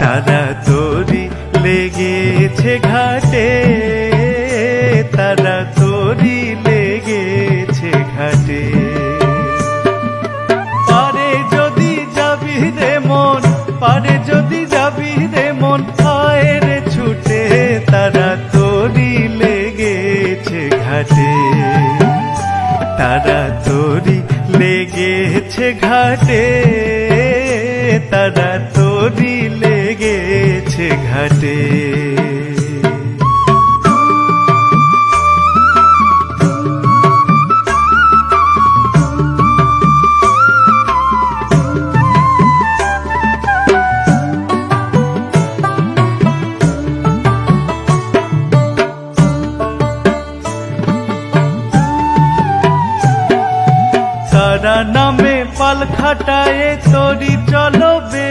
তারা তরি লেগেছে ঘাটে, তারা তরি লেগেছে ঘাটে। পারে যদি যাবি রে মন, পারে যদি যাবি রে মন, আয় রে ছুটে, তারা তরি লেগেছে ঘাটে। তারা তরি লেগেছে ঘাটে, তারা তরি লেগেছে ঘাটে। তারা নামে পাল খাটায় তরি চলবে,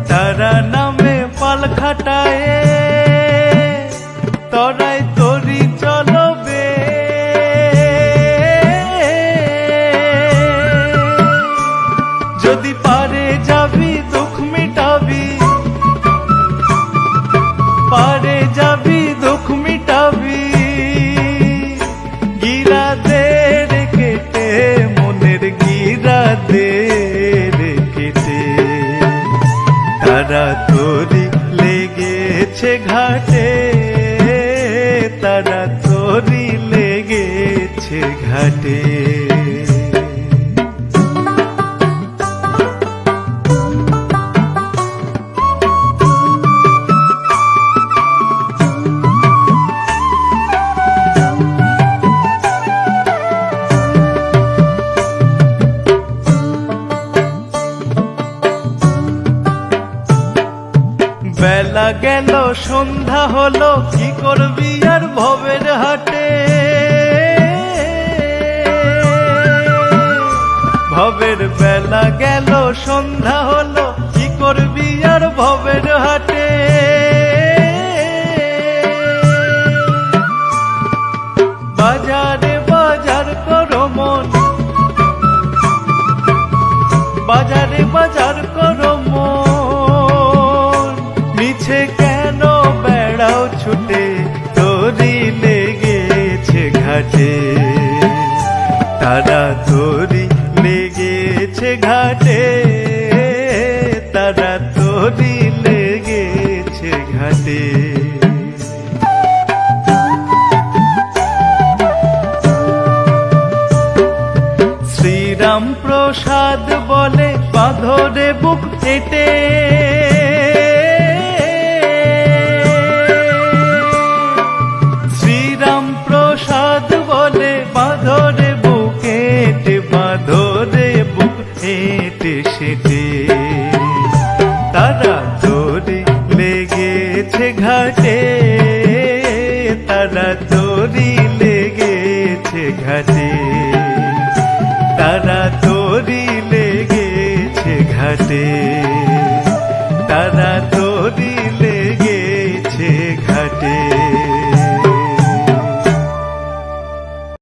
তারা নামে পাল খাটায় তরাই তরি চলবে। যদি পারে যাবি দুঃখ মিটাবি, পারে যাবি দুঃখ মিটাবি, গিরাদের কেটে মনের গিরাদের কেটে। তারা তরি লেগেছে ঘাটে, তারা তরি লেগেছে ঘাটে। বেলা গেল সন্ধ্যা হলো, কি করবি আর ভবের হাটে, ভবের বেলা গেল সন্ধ্যা হলো, কি করবি আর ভবের হাটে। বাজারে বাজার করো মন, বাজারে বাজার করো মন, মিছে কেন বেড়াও ছুটে, তরি লেগেছে ঘাটে। তারা তরি লেগেছে ঘাটে, তারা তরি লেগেছে ঘাটে। শ্রীরাম প্রসাদ বলে বাঁধরে বুক কেটে, শ্রীরাম প্রসাদ বলে বাঁধরে বুক কেটে, বাঁধরে বুক হেঁটে সেটে। তারা তরি লেগেছে ঘাটে, তারা তরি লেগেছে ঘাটে, তারা তরি লেগেছে ঘাটে।